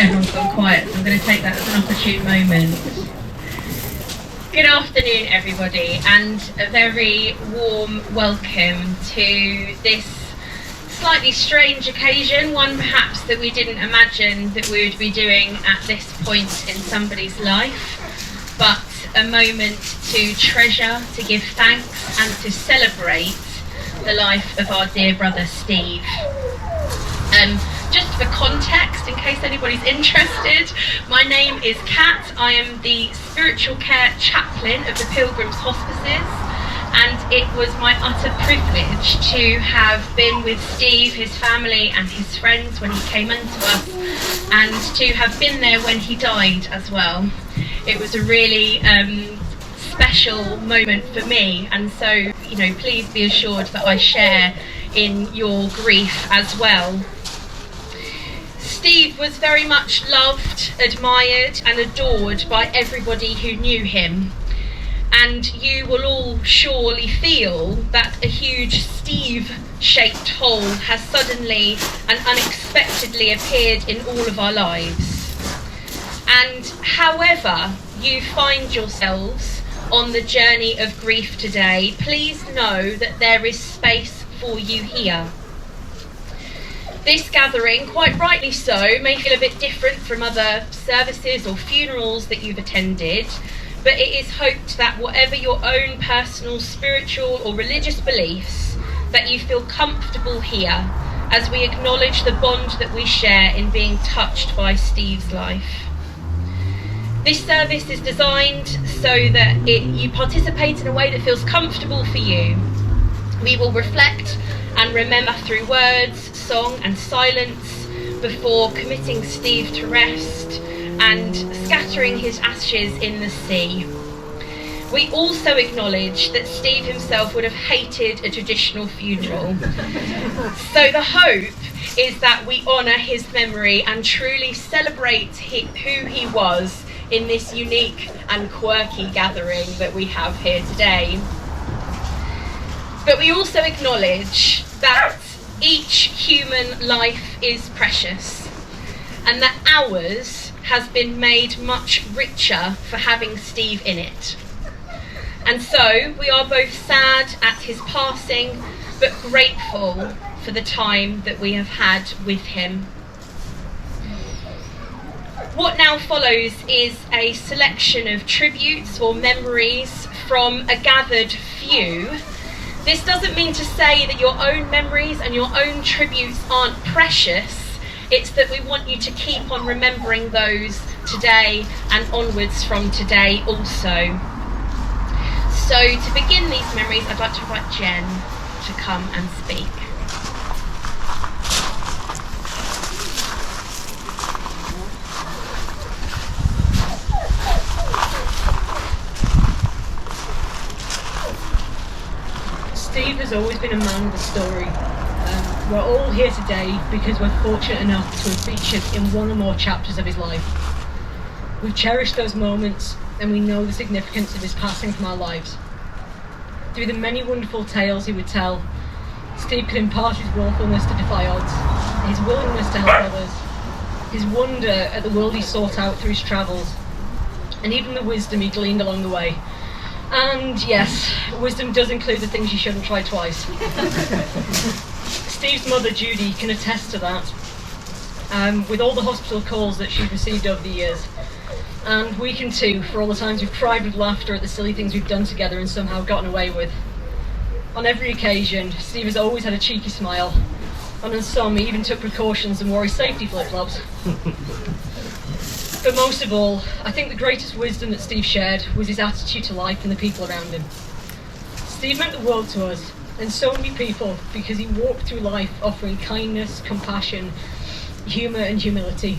Everyone's gone quiet, so I'm going to take that as an opportune moment. Good afternoon, everybody, and a very warm welcome to this slightly strange occasion, one perhaps that we didn't imagine that we would be doing at this point in somebody's life, but a moment to treasure, to give thanks, and to celebrate the life of our dear brother Steve. Just for context, in case anybody's interested, my name is Kat. I am the spiritual care chaplain of the Pilgrims Hospices, and it was my utter privilege to have been with Steve, his family and his friends when he came into us, and to have been there when he died as well. It was a really special moment for me, and so, please be assured that I share in your grief as well. Steve was very much loved, admired and adored by everybody who knew him, and you will all surely feel that a huge Steve-shaped hole has suddenly and unexpectedly appeared in all of our lives. And however you find yourselves on the journey of grief today, please know that there is space for you here. This gathering, quite rightly so, may feel a bit different from other services or funerals that you've attended, but it is hoped that whatever your own personal, spiritual or religious beliefs, that you feel comfortable here as we acknowledge the bond that we share in being touched by Steve's life. This service is designed so that you participate in a way that feels comfortable for you. We will reflect and remember through words, song and silence before committing Steve to rest and scattering his ashes in the sea. We also acknowledge that Steve himself would have hated a traditional funeral. So the hope is that we honour his memory and truly celebrate who he was in this unique and quirky gathering that we have here today. But we also acknowledge that each human life is precious, and that ours has been made much richer for having Steve in it. And so we are both sad at his passing, but grateful for the time that we have had with him. What now follows is a selection of tributes or memories from a gathered few. This doesn't mean to say that your own memories and your own tributes aren't precious. It's that we want you to keep on remembering those today and onwards from today also. So to begin these memories, I'd like to invite Jen to come and speak. Steve has always been a man with a story. We're all here today because we're fortunate enough to have featured in one or more chapters of his life. We've cherished those moments and we know the significance of his passing from our lives. Through the many wonderful tales he would tell, Steve could impart his willfulness to defy odds, his willingness to help others, his wonder at the world he sought out through his travels, and even the wisdom he gleaned along the way. And yes, wisdom does include the things you shouldn't try twice. Steve's mother, Judy, can attest to that, with all the hospital calls that she's received over the years. And we can too, for all the times we've cried with laughter at the silly things we've done together and somehow gotten away with. On every occasion, Steve has always had a cheeky smile, and on some he even took precautions and wore his safety flip-flops. But most of all, I think the greatest wisdom that Steve shared was his attitude to life and the people around him. Steve meant the world to us, and so many people, because he walked through life offering kindness, compassion, humour and humility.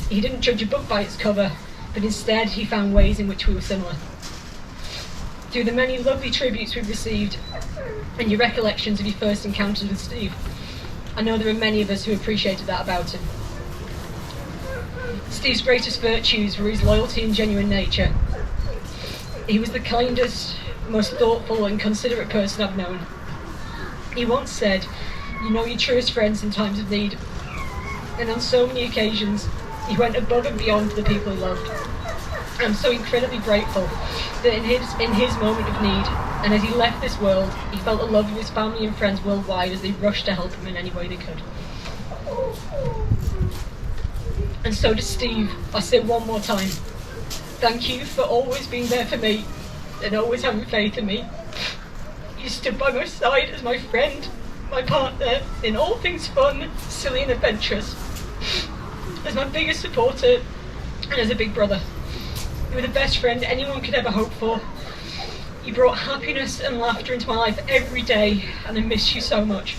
He didn't judge a book by its cover, but instead he found ways in which we were similar. Through the many lovely tributes we've received, and your recollections of your first encounters with Steve, I know there are many of us who appreciated that about him. Steve's greatest virtues were his loyalty and genuine nature. He was the kindest, most thoughtful and considerate person I've known. He once said, "You know your truest friends in times of need." And on so many occasions, He went above and beyond for the people he loved. I'm so incredibly grateful that in his moment of need, and as he left this world, he felt the love of his family and friends worldwide as they rushed to help him in any way they could. And so to Steve, I say one more time, thank you for always being there for me and always having faith in me. You stood by my side as my friend, my partner in all things fun, silly and adventurous, as my biggest supporter and as a big brother. You were the best friend anyone could ever hope for. You brought happiness and laughter into my life every day, and I miss you so much.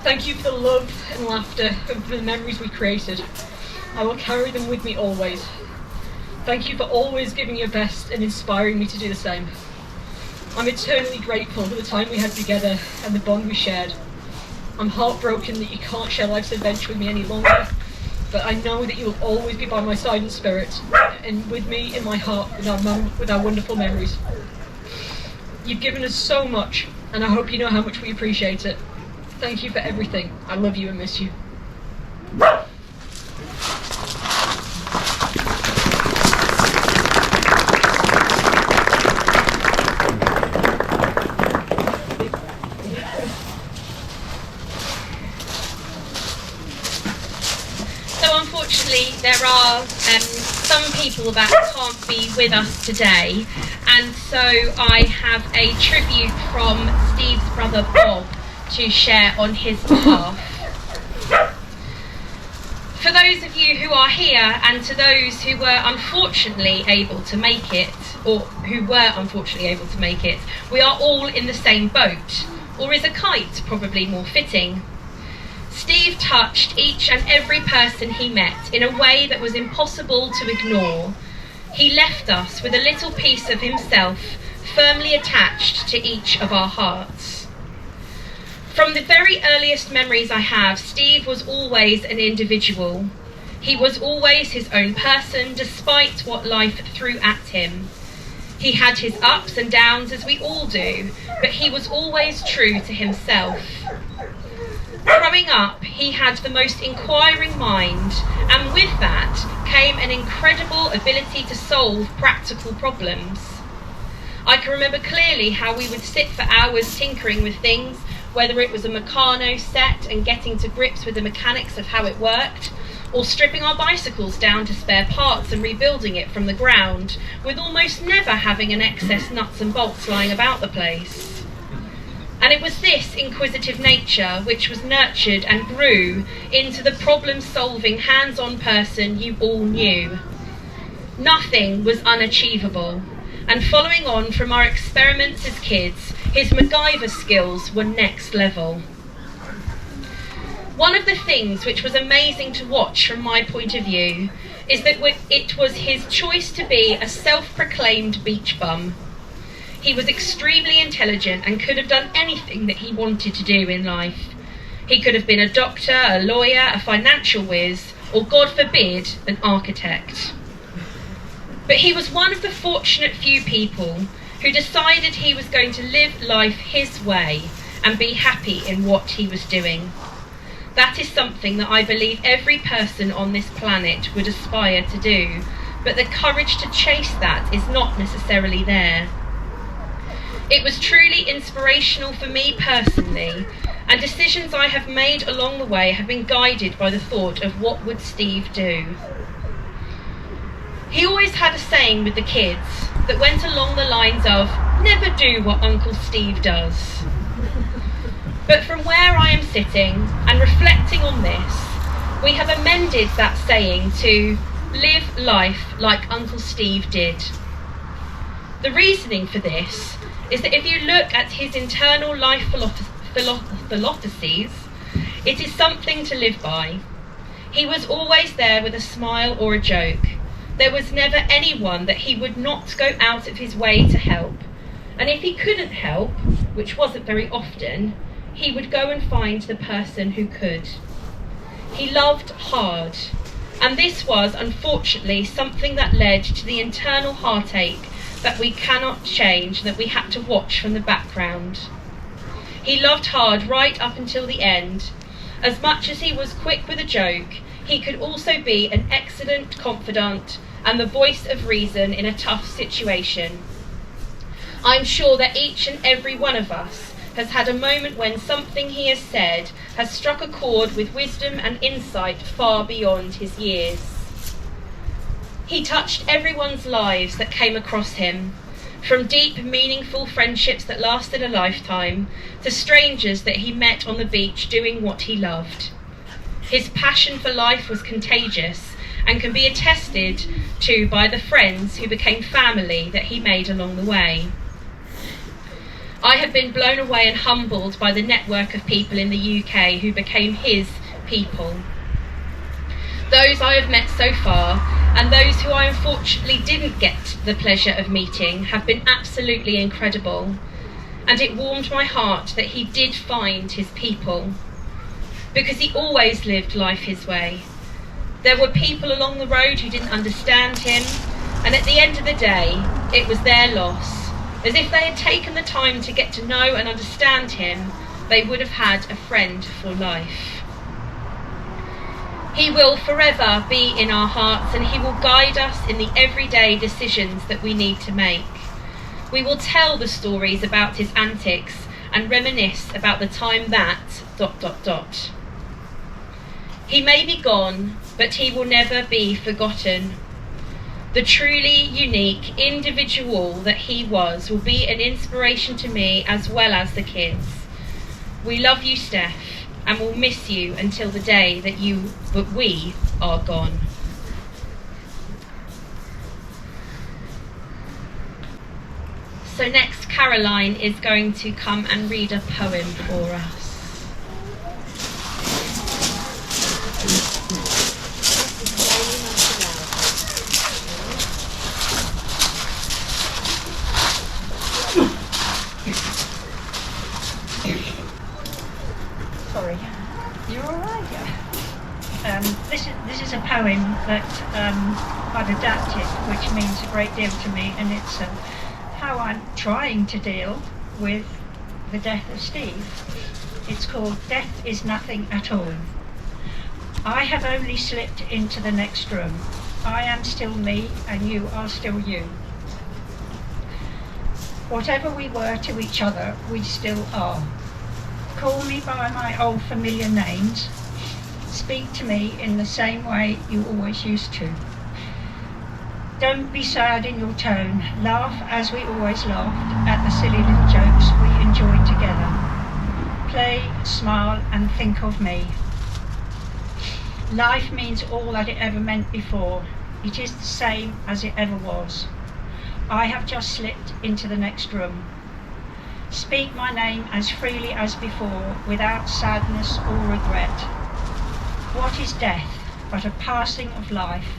Thank you for the love and laughter and for the memories we created. I will carry them with me always. Thank you for always giving your best and inspiring me to do the same. I'm eternally grateful for the time we had together and the bond we shared. I'm heartbroken that you can't share life's adventure with me any longer, but I know that you will always be by my side in spirit and with me in my heart with our wonderful memories. You've given us so much, and I hope you know how much we appreciate it. Thank you for everything. I love you and miss you. Unfortunately, there are some people that can't be with us today, and so I have a tribute from Steve's brother Bob to share on his behalf. For those of you who are here, and to those who were unfortunately able to make it, we are all in the same boat, or is a kite probably more fitting. Steve touched each and every person he met in a way that was impossible to ignore. He left us with a little piece of himself firmly attached to each of our hearts. From the very earliest memories I have, Steve was always an individual. He was always his own person, despite what life threw at him. He had his ups and downs, as we all do, but he was always true to himself. Growing up, he had the most inquiring mind, and with that came an incredible ability to solve practical problems. I can remember clearly how we would sit for hours tinkering with things, whether it was a Meccano set and getting to grips with the mechanics of how it worked, or stripping our bicycles down to spare parts and rebuilding it from the ground, with almost never having an excess nuts and bolts lying about the place. And it was this inquisitive nature which was nurtured and grew into the problem-solving, hands-on person you all knew. Nothing was unachievable, and following on from our experiments as kids, his MacGyver skills were next level. One of the things which was amazing to watch from my point of view is that it was his choice to be a self-proclaimed beach bum. He was extremely intelligent and could have done anything that he wanted to do in life. He could have been a doctor, a lawyer, a financial whiz, or, God forbid, an architect. But he was one of the fortunate few people who decided he was going to live life his way and be happy in what he was doing. That is something that I believe every person on this planet would aspire to do, but the courage to chase that is not necessarily there. It was truly inspirational for me personally, and decisions I have made along the way have been guided by the thought of what would Steve do. He always had a saying with the kids that went along the lines of, never do what Uncle Steve does. But from where I am sitting and reflecting on this, we have amended that saying to live life like Uncle Steve did. The reasoning for this is that if you look at his internal life philosophies, it is something to live by. He was always there with a smile or a joke. There was never anyone that he would not go out of his way to help. And if he couldn't help, which wasn't very often, he would go and find the person who could. He loved hard, and this was, unfortunately, something that led to the internal heartache that we cannot change, that we had to watch from the background. He loved hard right up until the end. As much as he was quick with a joke, he could also be an excellent confidant and the voice of reason in a tough situation. I'm sure that each and every one of us has had a moment when something he has said has struck a chord with wisdom and insight far beyond his years. He touched everyone's lives that came across him, from deep, meaningful friendships that lasted a lifetime to strangers that he met on the beach doing what he loved. His passion for life was contagious and can be attested to by the friends who became family that he made along the way. I have been blown away and humbled by the network of people in the UK who became his people. Those I have met so far, and those who I unfortunately didn't get the pleasure of meeting, have been absolutely incredible. And it warmed my heart that he did find his people, because he always lived life his way. There were people along the road who didn't understand him, and at the end of the day, it was their loss. As if they had taken the time to get to know and understand him, they would have had a friend for life. He will forever be in our hearts, and he will guide us in the everyday decisions that we need to make. We will tell the stories about his antics and reminisce about the time that... He may be gone, but he will never be forgotten. The truly unique individual that he was will be an inspiration to me as well as the kids. We love you, Steph, and will miss you until the day that we are gone. So next, Caroline is going to come and read a poem for us. Sorry, you're all right. This is a poem that I've adapted, which means a great deal to me, and it's how I'm trying to deal with the death of Steve. It's called Death is Nothing at All. I have only slipped into the next room. I am still me, and you are still you. Whatever we were to each other, we still are. Call me by my old familiar names. Speak to me in the same way you always used to. Don't be sad in your tone. Laugh as we always laughed at the silly little jokes we enjoyed together. Play, smile, and think of me. Life means all that it ever meant before. It is the same as it ever was. I have just slipped into the next room. Speak my name as freely as before, without sadness or regret. What is death but a passing of life?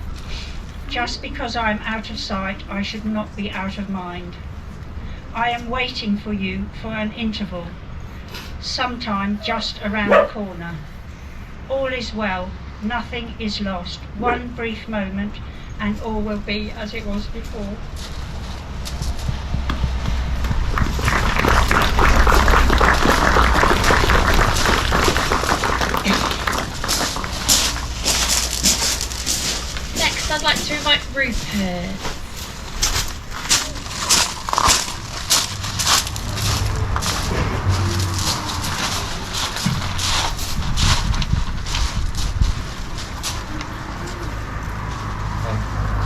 Just because I am out of sight, I should not be out of mind. I am waiting for you for an interval, sometime just around the corner. All is well, nothing is lost. One brief moment, and all will be as it was before. I'd like to invite Rupert.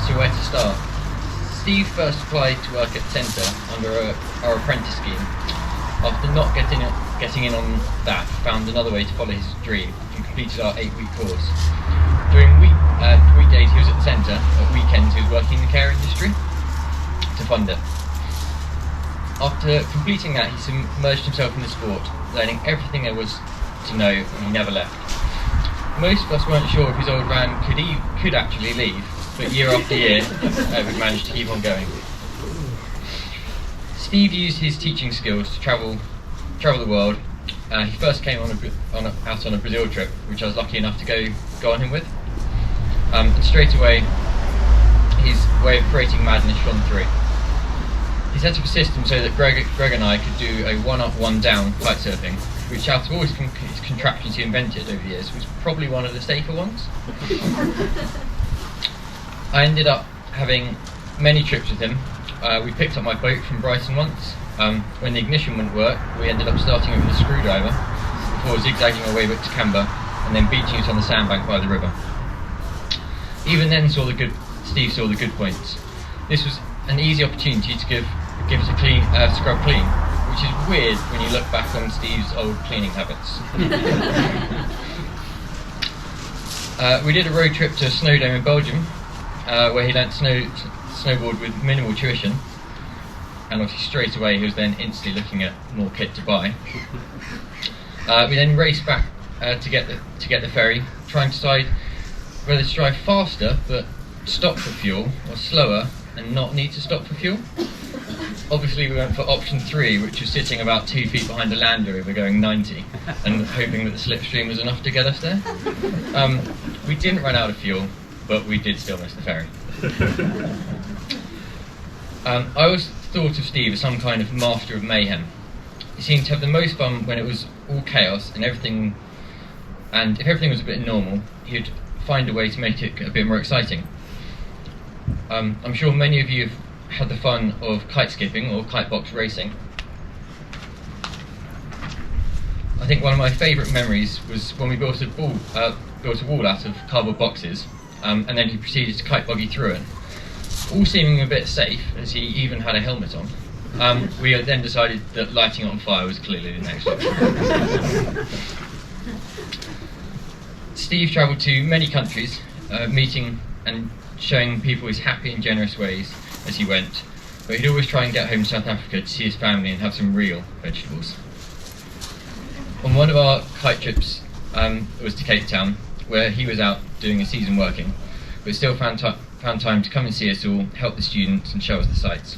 So where to start? Steve first applied to work at Centre under our apprentice scheme. After not getting in on that, found another way to follow his dream and completed our 8-week course. During weekdays he was at the centre, at weekends he was working in the care industry to fund it. After completing that, he submerged himself in the sport, learning everything there was to know, and he never left. Most of us weren't sure if his old man could actually leave, but year after year we managed to keep on going. Steve used his teaching skills to travel the world. He first came out on a Brazil trip, which I was lucky enough to go on him with. And straight away, his way of creating madness shone through. He set up a system so that Greg and I could do a one-up, one-down kitesurfing, which out of all his contraptions he invented over the years was probably one of the safer ones. I ended up having many trips with him. We picked up my boat from Brighton once. When the ignition wouldn't work, we ended up starting it with a screwdriver before zigzagging our way back to Camber and then beaching it on the sandbank by the river. Even then Steve saw the good points. This was an easy opportunity to give us a clean, scrub clean, which is weird when you look back on Steve's old cleaning habits. We did a road trip to a snow dome in Belgium, where he learnt snowboard with minimal tuition, and obviously straight away he was then instantly looking at more kit to buy. We then raced back to get the ferry, trying to decide whether to drive faster but stop for fuel, or slower and not need to stop for fuel. Obviously we went for option 3, which was sitting about 2 feet behind a Land Rover going 90 and hoping that the slipstream was enough to get us there. We didn't run out of fuel, but we did still miss the ferry. I always thought of Steve as some kind of master of mayhem. He seemed to have the most fun when it was all chaos and if everything was a bit normal, he'd find a way to make it a bit more exciting. I'm sure many of you have had the fun of kite skipping or kite box racing. I think one of my favourite memories was when we built a wall out of cardboard boxes, and then he proceeded to kite buggy through it, all seeming a bit safe as he even had a helmet on. We then decided that lighting it on fire was clearly the next option. Steve travelled to many countries, meeting and showing people his happy and generous ways as he went, but he'd always try and get home to South Africa to see his family and have some real vegetables. On one of our kite trips, it was to Cape Town, where he was out doing a season working, but still found time to come and see us all, help the students and show us the sights.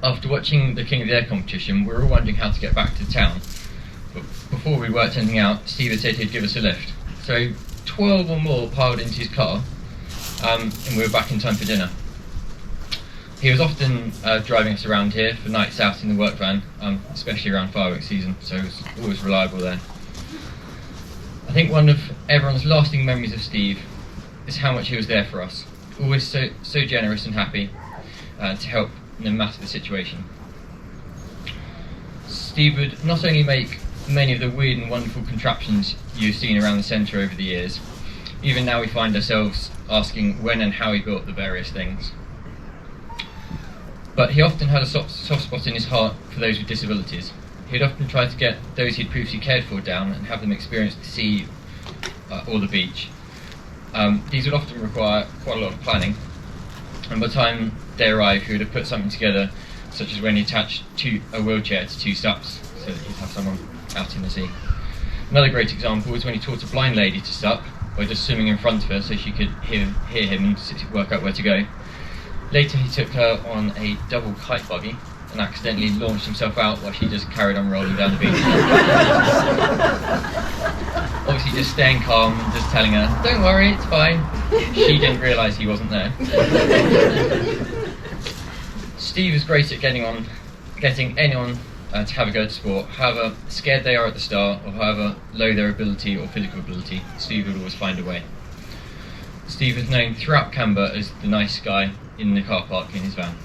After watching the King of the Air competition, we were all wondering how to get back to town, but before we worked anything out, Steve had said he'd give us a lift. So 12 or more piled into his car, and we were back in time for dinner. He was often driving us around here for nights out in the work van, especially around fireworks season, so it was always reliable there. I think one of everyone's lasting memories of Steve is how much he was there for us, always so generous and happy to help no matter the situation. Steve would not only make many of the weird and wonderful contraptions you've seen around the centre over the years, even now we find ourselves asking when and how he built the various things. But he often had a soft spot in his heart for those with disabilities. He'd often try to get those he'd previously cared for down and have them experience the sea or the beach. These would often require quite a lot of planning, and by the time they arrived he would have put something together, such as when he attached a wheelchair to 2 sups so that he'd have someone out in the sea. Another great example was when he taught a blind lady to sup by just swimming in front of her so she could hear him and work out where to go. Later he took her on a double kite buggy and accidentally launched himself out while she just carried on rolling down the beach. Obviously just staying calm and just telling her, "Don't worry, it's fine." She didn't realise he wasn't there. Steve is great at getting anyone to have a go at sport, however scared they are at the start or however low their ability or physical ability. Steve would always find a way. Steve is known throughout Camber as the nice guy in the car park in his van.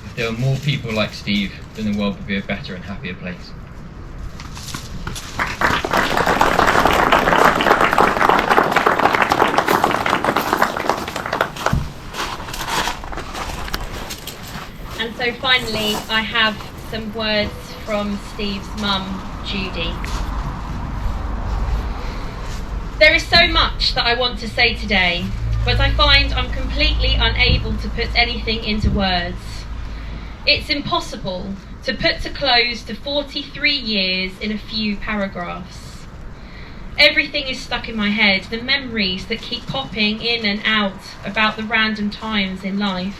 If there were more people like Steve, then the world would be a better and happier place. And so finally, I have some words from Steve's mum, Judy. There is so much that I want to say today, but I find I'm completely unable to put anything into words. It's impossible to put to close to 43 years in a few paragraphs. Everything is stuck in my head, the memories that keep popping in and out about the random times in life.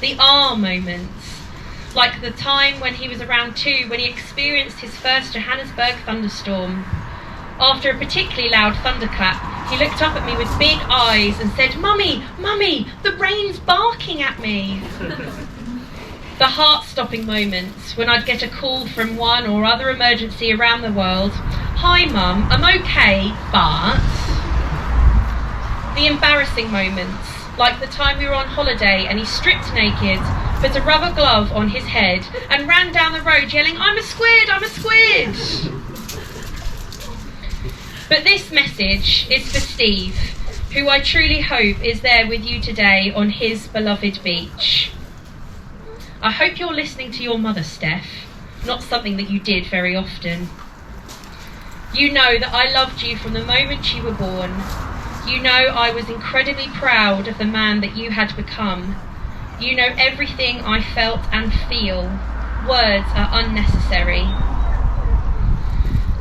The moments, like the time when he was around 2 when he experienced his first Johannesburg thunderstorm. After a particularly loud thunderclap, he looked up at me with big eyes and said, "Mummy, Mummy, the rain's barking at me." The heart-stopping moments when I'd get a call from one or other emergency around the world. Hi Mum, I'm okay, but... The embarrassing moments, like the time we were on holiday and he stripped naked, put a rubber glove on his head and ran down the road yelling, I'm a squid, I'm a squid! But this message is for Steve, who I truly hope is there with you today on his beloved beach. I hope you're listening to your mother, Steph, not something that you did very often. You know that I loved you from the moment you were born. You know I was incredibly proud of the man that you had become. You know everything I felt and feel. Words are unnecessary.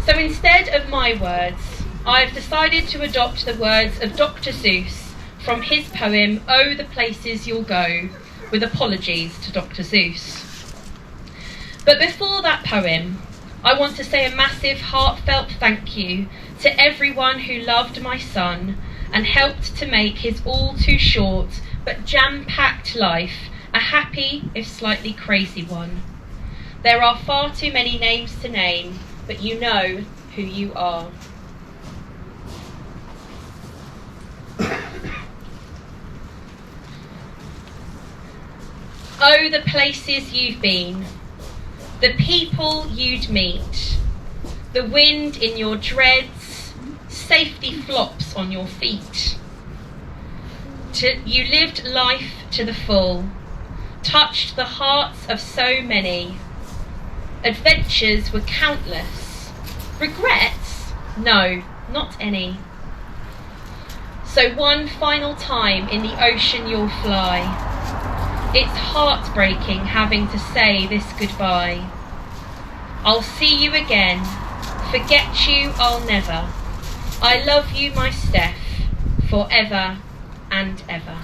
So instead of my words, I have decided to adopt the words of Dr. Seuss from his poem, Oh, the Places You'll Go, with apologies to Dr. Seuss. But before that poem, I want to say a massive heartfelt thank you to everyone who loved my son and helped to make his all too short but jam-packed life a happy, if slightly crazy one. There are far too many names to name, but you know who you are. Oh, the places you've been, the people you'd meet, the wind in your dreads, safety flops on your feet. You lived life to the full, touched the hearts of so many. Adventures were countless. Regrets? No, not any. So one final time in the ocean you'll fly. It's heartbreaking having to say this goodbye. I'll see you again. Forget you I'll never. I love you, my Steph, forever and ever.